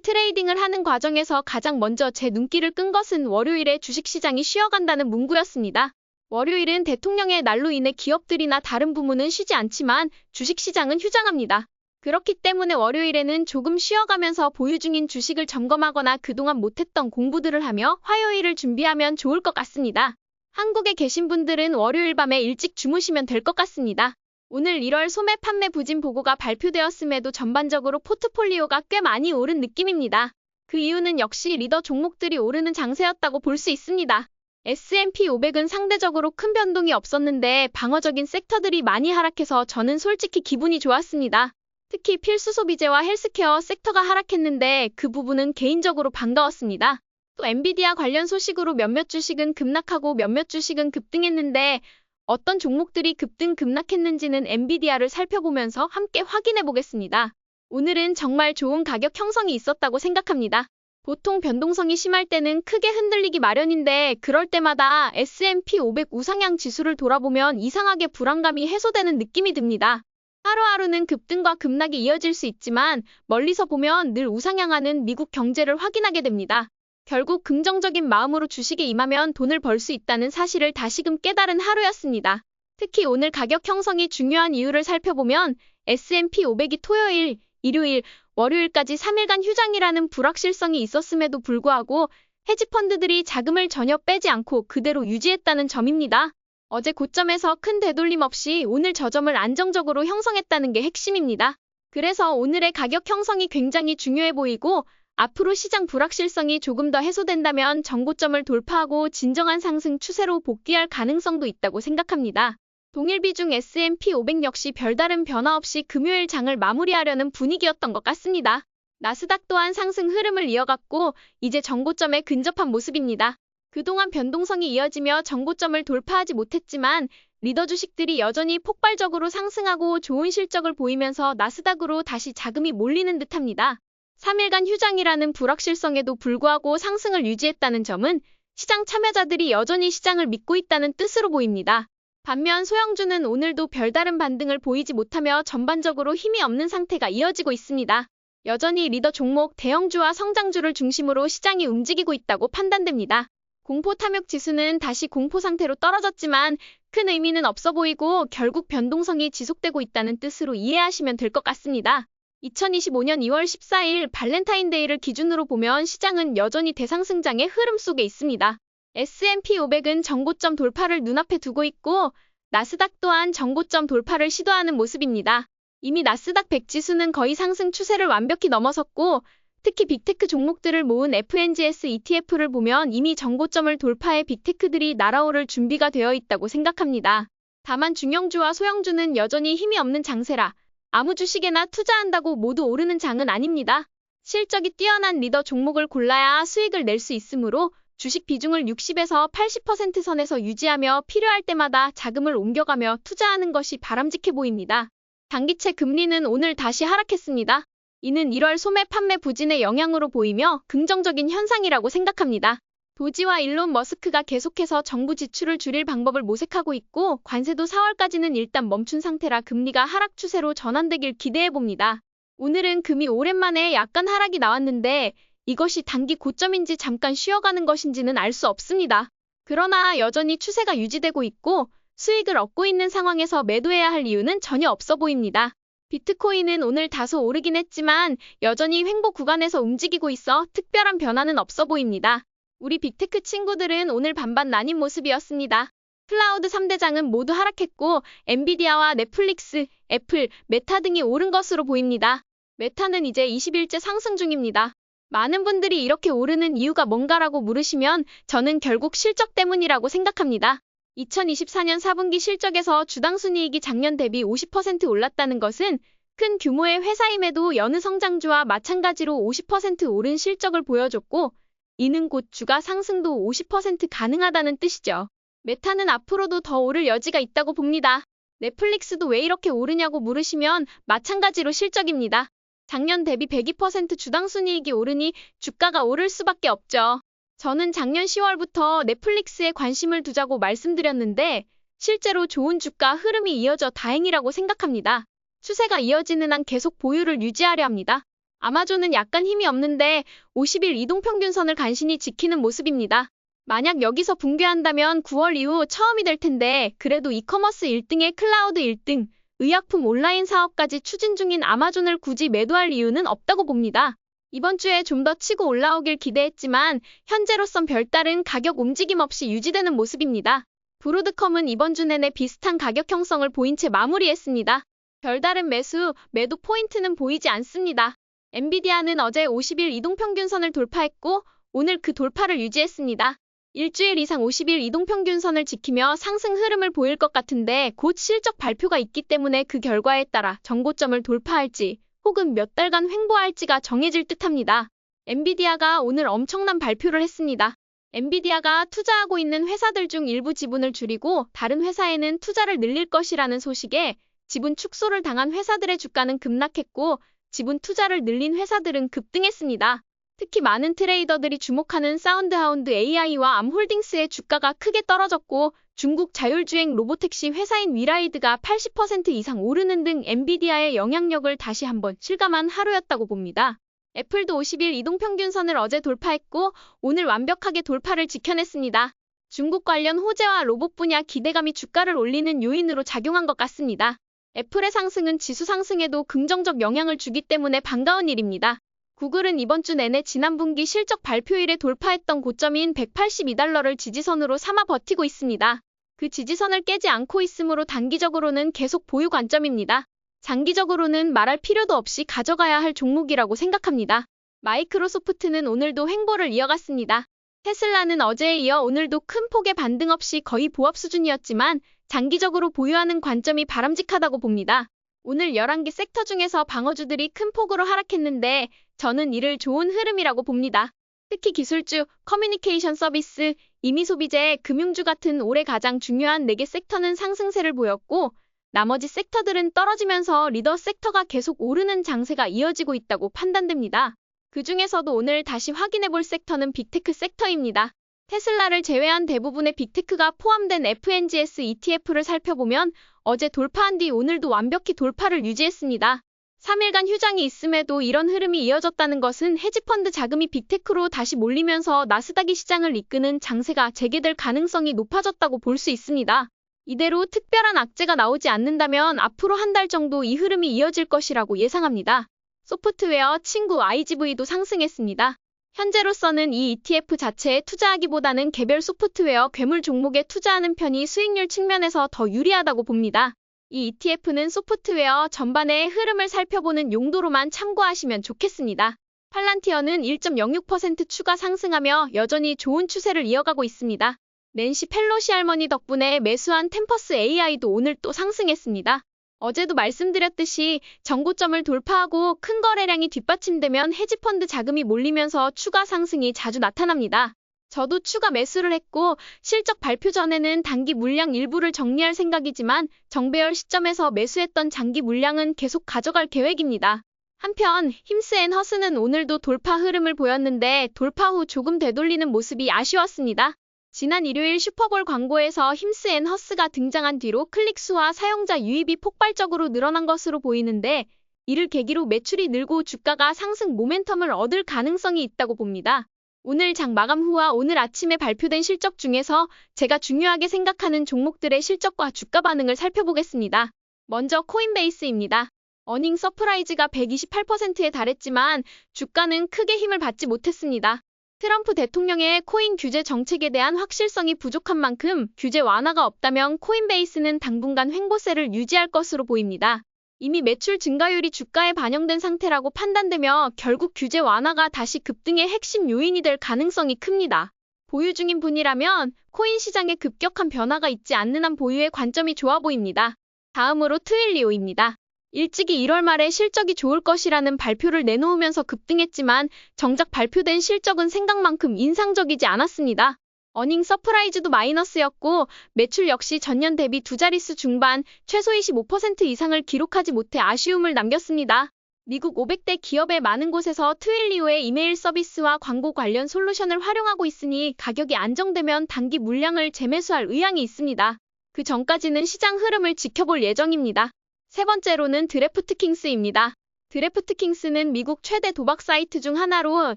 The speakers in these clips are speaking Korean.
트레이딩을 하는 과정에서 가장 먼저 제 눈길을 끈 것은 월요일에 주식시장이 쉬어간다는 문구였습니다. 월요일은 대통령의 날로 인해 기업들이나 다른 부문은 쉬지 않지만 주식시장은 휴장합니다. 그렇기 때문에 월요일에는 조금 쉬어가면서 보유 중인 주식을 점검하거나 그동안 못했던 공부들을 하며 화요일을 준비하면 좋을 것 같습니다. 한국에 계신 분들은 월요일 밤에 일찍 주무시면 될 것 같습니다. 오늘 1월 소매 판매 부진 보고가 발표되었음에도 전반적으로 포트폴리오가 꽤 많이 오른 느낌입니다. 그 이유는 역시 리더 종목들이 오르는 장세였다고 볼 수 있습니다. S&P 500은 상대적으로 큰 변동이 없었는데 방어적인 섹터들이 많이 하락해서 저는 솔직히 기분이 좋았습니다. 특히 필수 소비재와 헬스케어 섹터가 하락했는데 그 부분은 개인적으로 반가웠습니다. 또 엔비디아 관련 소식으로 몇몇 주식은 급락하고 몇몇 주식은 급등했는데 어떤 종목들이 급등 급락했는지는 엔비디아를 살펴보면서 함께 확인해 보겠습니다. 오늘은 정말 좋은 가격 형성이 있었다고 생각합니다. 보통 변동성이 심할 때는 크게 흔들리기 마련인데 그럴 때마다 S&P 500 우상향 지수를 돌아보면 이상하게 불안감이 해소되는 느낌이 듭니다. 하루하루는 급등과 급락이 이어질 수 있지만 멀리서 보면 늘 우상향하는 미국 경제를 확인하게 됩니다. 결국 긍정적인 마음으로 주식에 임하면 돈을 벌 수 있다는 사실을 다시금 깨달은 하루였습니다. 특히 오늘 가격 형성이 중요한 이유를 살펴보면 S&P 500이 토요일, 일요일, 월요일까지 3일간 휴장이라는 불확실성이 있었음에도 불구하고 헤지펀드들이 자금을 전혀 빼지 않고 그대로 유지했다는 점입니다. 어제 고점에서 큰 되돌림 없이 오늘 저점을 안정적으로 형성했다는 게 핵심입니다. 그래서 오늘의 가격 형성이 굉장히 중요해 보이고 앞으로 시장 불확실성이 조금 더 해소된다면 전고점을 돌파하고 진정한 상승 추세로 복귀할 가능성도 있다고 생각합니다. 동일 비중 S&P 500 역시 별다른 변화 없이 금요일 장을 마무리하려는 분위기였던 것 같습니다. 나스닥 또한 상승 흐름을 이어갔고 이제 전고점에 근접한 모습입니다. 그동안 변동성이 이어지며 전고점을 돌파하지 못했지만 리더 주식들이 여전히 폭발적으로 상승하고 좋은 실적을 보이면서 나스닥으로 다시 자금이 몰리는 듯합니다. 3일간 휴장이라는 불확실성에도 불구하고 상승을 유지했다는 점은 시장 참여자들이 여전히 시장을 믿고 있다는 뜻으로 보입니다. 반면 소형주는 오늘도 별다른 반등을 보이지 못하며 전반적으로 힘이 없는 상태가 이어지고 있습니다. 여전히 리더 종목 대형주와 성장주를 중심으로 시장이 움직이고 있다고 판단됩니다. 공포 탐욕 지수는 다시 공포 상태로 떨어졌지만 큰 의미는 없어 보이고 결국 변동성이 지속되고 있다는 뜻으로 이해하시면 될 것 같습니다. 2025년 2월 14일 발렌타인데이를 기준으로 보면 시장은 여전히 대상승장의 흐름 속에 있습니다. S&P 500은 전고점 돌파를 눈앞에 두고 있고 나스닥 또한 전고점 돌파를 시도하는 모습입니다. 이미 나스닥 100 지수는 거의 상승 추세를 완벽히 넘어섰고 특히 빅테크 종목들을 모은 FNGS ETF를 보면 이미 전고점을 돌파해 빅테크들이 날아오를 준비가 되어 있다고 생각합니다. 다만 중형주와 소형주는 여전히 힘이 없는 장세라 아무 주식에나 투자한다고 모두 오르는 장은 아닙니다. 실적이 뛰어난 리더 종목을 골라야 수익을 낼 수 있으므로 주식 비중을 60에서 80% 선에서 유지하며 필요할 때마다 자금을 옮겨가며 투자하는 것이 바람직해 보입니다. 단기채 금리는 오늘 다시 하락했습니다. 이는 1월 소매 판매 부진의 영향으로 보이며 긍정적인 현상이라고 생각합니다. 도지와 일론 머스크가 계속해서 정부 지출을 줄일 방법을 모색하고 있고 관세도 4월까지는 일단 멈춘 상태라 금리가 하락 추세로 전환되길 기대해봅니다. 오늘은 금이 오랜만에 약간 하락이 나왔는데 이것이 단기 고점인지 잠깐 쉬어가는 것인지는 알 수 없습니다. 그러나 여전히 추세가 유지되고 있고 수익을 얻고 있는 상황에서 매도해야 할 이유는 전혀 없어 보입니다. 비트코인은 오늘 다소 오르긴 했지만 여전히 횡보 구간에서 움직이고 있어 특별한 변화는 없어 보입니다. 우리 빅테크 친구들은 오늘 반반 나뉜 모습이었습니다. 클라우드 3대장은 모두 하락했고 엔비디아와 넷플릭스, 애플, 메타 등이 오른 것으로 보입니다. 메타는 이제 20일째 상승 중입니다. 많은 분들이 이렇게 오르는 이유가 뭔가라고 물으시면 저는 결국 실적 때문이라고 생각합니다. 2024년 4분기 실적에서 주당 순이익이 작년 대비 50% 올랐다는 것은 큰 규모의 회사임에도 여느 성장주와 마찬가지로 50% 오른 실적을 보여줬고 이는 곧 주가 상승도 50% 가능하다는 뜻이죠. 메타는 앞으로도 더 오를 여지가 있다고 봅니다. 넷플릭스도 왜 이렇게 오르냐고 물으시면 마찬가지로 실적입니다. 작년 대비 102% 주당 순이익이 오르니 주가가 오를 수밖에 없죠. 저는 작년 10월부터 넷플릭스에 관심을 두자고 말씀드렸는데 실제로 좋은 주가 흐름이 이어져 다행이라고 생각합니다. 추세가 이어지는 한 계속 보유를 유지하려 합니다. 아마존은 약간 힘이 없는데 50일 이동평균선을 간신히 지키는 모습입니다. 만약 여기서 붕괴한다면 9월 이후 처음이 될 텐데 그래도 이커머스 1등에 클라우드 1등, 의약품 온라인 사업까지 추진 중인 아마존을 굳이 매도할 이유는 없다고 봅니다. 이번 주에 좀 더 치고 올라오길 기대했지만 현재로선 별다른 가격 움직임 없이 유지되는 모습입니다. 브로드컴은 이번 주 내내 비슷한 가격 형성을 보인 채 마무리했습니다. 별다른 매도 포인트는 보이지 않습니다. 엔비디아는 어제 50일 이동평균선을 돌파했고 오늘 그 돌파를 유지했습니다. 일주일 이상 50일 이동평균선을 지키며 상승 흐름을 보일 것 같은데 곧 실적 발표가 있기 때문에 그 결과에 따라 정고점을 돌파할지 혹은 몇 달간 횡보할지가 정해질 듯합니다. 엔비디아가 오늘 엄청난 발표를 했습니다. 엔비디아가 투자하고 있는 회사들 중 일부 지분을 줄이고 다른 회사에는 투자를 늘릴 것이라는 소식에 지분 축소를 당한 회사들의 주가는 급락했고 지분 투자를 늘린 회사들은 급등했습니다. 특히 많은 트레이더들이 주목하는 사운드하운드 AI와 암홀딩스의 주가가 크게 떨어졌고 중국 자율주행 로보택시 회사인 위라이드가 80% 이상 오르는 등 엔비디아의 영향력을 다시 한번 실감한 하루였다고 봅니다. 애플도 50일 이동평균선을 어제 돌파했고 오늘 완벽하게 돌파를 지켜냈습니다. 중국 관련 호재와 로봇 분야 기대감이 주가를 올리는 요인으로 작용한 것 같습니다. 애플의 상승은 지수 상승에도 긍정적 영향을 주기 때문에 반가운 일입니다. 구글은 이번 주 내내 지난 분기 실적 발표일에 돌파했던 고점인 $182를 지지선으로 삼아 버티고 있습니다. 그 지지선을 깨지 않고 있으므로 단기적으로는 계속 보유 관점입니다. 장기적으로는 말할 필요도 없이 가져가야 할 종목이라고 생각합니다. 마이크로소프트는 오늘도 횡보를 이어갔습니다. 테슬라는 어제에 이어 오늘도 큰 폭의 반등 없이 거의 보합 수준이었지만 장기적으로 보유하는 관점이 바람직하다고 봅니다. 오늘 11개 섹터 중에서 방어주들이 큰 폭으로 하락했는데 저는 이를 좋은 흐름이라고 봅니다. 특히 기술주, 커뮤니케이션 서비스, 임의소비재, 금융주 같은 올해 가장 중요한 4개 섹터는 상승세를 보였고 나머지 섹터들은 떨어지면서 리더 섹터가 계속 오르는 장세가 이어지고 있다고 판단됩니다. 그 중에서도 오늘 다시 확인해볼 섹터는 빅테크 섹터입니다. 테슬라를 제외한 대부분의 빅테크가 포함된 FNGS ETF를 살펴보면 어제 돌파한 뒤 오늘도 완벽히 돌파를 유지했습니다. 3일간 휴장이 있음에도 이런 흐름이 이어졌다는 것은 헤지펀드 자금이 빅테크로 다시 몰리면서 나스닥이 시장을 이끄는 장세가 재개될 가능성이 높아졌다고 볼 수 있습니다. 이대로 특별한 악재가 나오지 않는다면 앞으로 한 달 정도 이 흐름이 이어질 것이라고 예상합니다. 소프트웨어 친구 IGV도 상승했습니다. 현재로서는 이 ETF 자체에 투자하기보다는 개별 소프트웨어 괴물 종목에 투자하는 편이 수익률 측면에서 더 유리하다고 봅니다. 이 ETF는 소프트웨어 전반의 흐름을 살펴보는 용도로만 참고하시면 좋겠습니다. 팔란티어는 1.06% 추가 상승하며 여전히 좋은 추세를 이어가고 있습니다. 낸시 펠로시 할머니 덕분에 매수한 템퍼스 AI도 오늘 또 상승했습니다. 어제도 말씀드렸듯이 정고점을 돌파하고 큰 거래량이 뒷받침되면 헤지펀드 자금이 몰리면서 추가 상승이 자주 나타납니다. 저도 추가 매수를 했고 실적 발표 전에는 단기 물량 일부를 정리할 생각이지만 정배열 시점에서 매수했던 장기 물량은 계속 가져갈 계획입니다. 한편 힘스앤허스는 오늘도 돌파 흐름을 보였는데 돌파 후 조금 되돌리는 모습이 아쉬웠습니다. 지난 일요일 슈퍼볼 광고에서 힘스앤허스가 등장한 뒤로 클릭수와 사용자 유입이 폭발적으로 늘어난 것으로 보이는데 이를 계기로 매출이 늘고 주가가 상승 모멘텀을 얻을 가능성이 있다고 봅니다. 오늘 장 마감 후와 오늘 아침에 발표된 실적 중에서 제가 중요하게 생각하는 종목들의 실적과 주가 반응을 살펴보겠습니다. 먼저 코인베이스입니다. 어닝 서프라이즈가 128%에 달했지만 주가는 크게 힘을 받지 못했습니다. 트럼프 대통령의 코인 규제 정책에 대한 확실성이 부족한 만큼 규제 완화가 없다면 코인베이스는 당분간 횡보세를 유지할 것으로 보입니다. 이미 매출 증가율이 주가에 반영된 상태라고 판단되며 결국 규제 완화가 다시 급등의 핵심 요인이 될 가능성이 큽니다. 보유 중인 분이라면 코인 시장에 급격한 변화가 있지 않는 한 보유의 관점이 좋아 보입니다. 다음으로 트윌리오입니다. 일찍이 1월 말에 실적이 좋을 것이라는 발표를 내놓으면서 급등했지만 정작 발표된 실적은 생각만큼 인상적이지 않았습니다. 어닝 서프라이즈도 마이너스였고 매출 역시 전년 대비 두 자릿수 중반, 최소 25% 이상을 기록하지 못해 아쉬움을 남겼습니다. 미국 500대 기업의 많은 곳에서 트윌리오의 이메일 서비스와 광고 관련 솔루션을 활용하고 있으니 가격이 안정되면 단기 물량을 재매수할 의향이 있습니다. 그 전까지는 시장 흐름을 지켜볼 예정입니다. 세 번째로는 드래프트킹스입니다. 드래프트킹스는 미국 최대 도박 사이트 중 하나로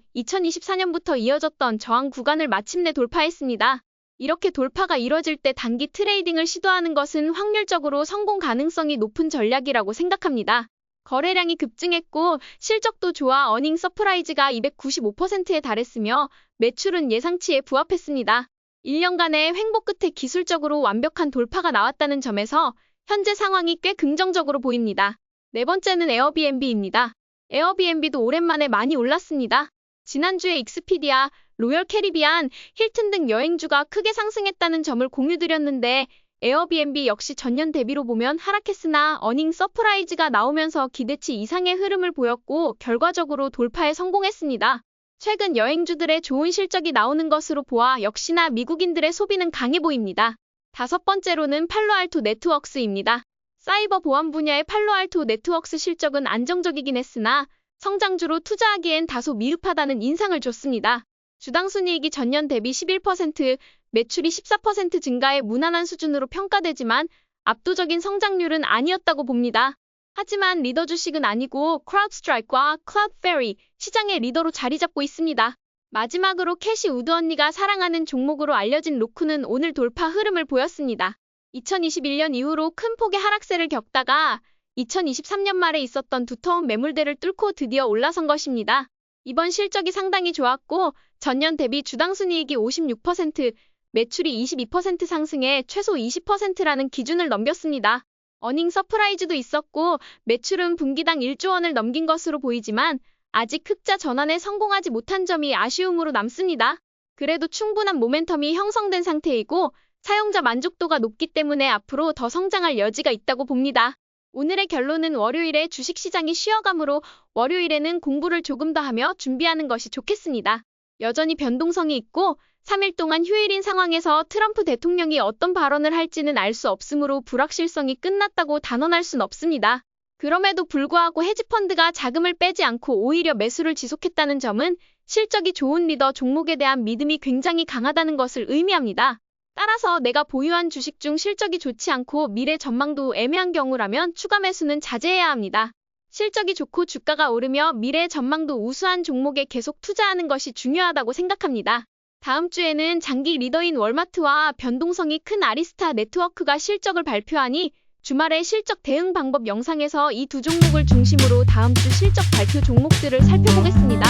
2024년부터 이어졌던 저항 구간을 마침내 돌파했습니다. 이렇게 돌파가 이뤄질 때 단기 트레이딩을 시도하는 것은 확률적으로 성공 가능성이 높은 전략이라고 생각합니다. 거래량이 급증했고 실적도 좋아 어닝 서프라이즈가 295%에 달했으며 매출은 예상치에 부합했습니다. 1년간의 횡보 끝에 기술적으로 완벽한 돌파가 나왔다는 점에서 현재 상황이 꽤 긍정적으로 보입니다. 네 번째는 에어비앤비입니다. 에어비앤비도 오랜만에 많이 올랐습니다. 지난주에 익스피디아, 로열 캐리비안, 힐튼 등 여행주가 크게 상승했다는 점을 공유드렸는데 에어비앤비 역시 전년 대비로 보면 하락했으나 어닝 서프라이즈가 나오면서 기대치 이상의 흐름을 보였고 결과적으로 돌파에 성공했습니다. 최근 여행주들의 좋은 실적이 나오는 것으로 보아 역시나 미국인들의 소비는 강해 보입니다. 다섯 번째로는 팔로알토 네트워크스입니다. 사이버 보안 분야의 팔로알토 네트워크스 실적은 안정적이긴 했으나 성장주로 투자하기엔 다소 미흡하다는 인상을 줬습니다. 주당 순이익이 전년 대비 11%, 매출이 14% 증가해 무난한 수준으로 평가되지만 압도적인 성장률은 아니었다고 봅니다. 하지만 리더 주식은 아니고 크라우드스트라이크와 클라우드페리, 시장의 리더로 자리 잡고 있습니다. 마지막으로 캐시 우드 언니가 사랑하는 종목으로 알려진 로쿠는 오늘 돌파 흐름을 보였습니다. 2021년 이후로 큰 폭의 하락세를 겪다가 2023년 말에 있었던 두터운 매물대를 뚫고 드디어 올라선 것입니다. 이번 실적이 상당히 좋았고 전년 대비 주당 순이익이 56%, 매출이 22% 상승해 최소 20%라는 기준을 넘겼습니다. 어닝 서프라이즈도 있었고 매출은 분기당 1조 원을 넘긴 것으로 보이지만 아직 흑자 전환에 성공하지 못한 점이 아쉬움으로 남습니다. 그래도 충분한 모멘텀이 형성된 상태이고 사용자 만족도가 높기 때문에 앞으로 더 성장할 여지가 있다고 봅니다. 오늘의 결론은 월요일에 주식시장이 쉬어가므로 월요일에는 공부를 조금 더 하며 준비하는 것이 좋겠습니다. 여전히 변동성이 있고 3일 동안 휴일인 상황에서 트럼프 대통령이 어떤 발언을 할지는 알 수 없으므로 불확실성이 끝났다고 단언할 순 없습니다. 그럼에도 불구하고 헤지펀드가 자금을 빼지 않고 오히려 매수를 지속했다는 점은 실적이 좋은 리더 종목에 대한 믿음이 굉장히 강하다는 것을 의미합니다. 따라서 내가 보유한 주식 중 실적이 좋지 않고 미래 전망도 애매한 경우라면 추가 매수는 자제해야 합니다. 실적이 좋고 주가가 오르며 미래 전망도 우수한 종목에 계속 투자하는 것이 중요하다고 생각합니다. 다음 주에는 장기 리더인 월마트와 변동성이 큰 아리스타 네트워크가 실적을 발표하니 주말에 실적 대응 방법 영상에서 이 두 종목을 중심으로 다음 주 실적 발표 종목들을 살펴보겠습니다.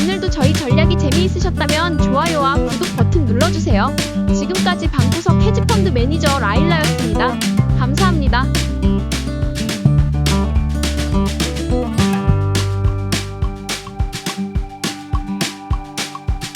오늘도 저희 전략이 재미있으셨다면 좋아요와 구독 버튼 눌러주세요. 지금까지 방구석 헤지펀드 매니저 라일라였습니다. 감사합니다.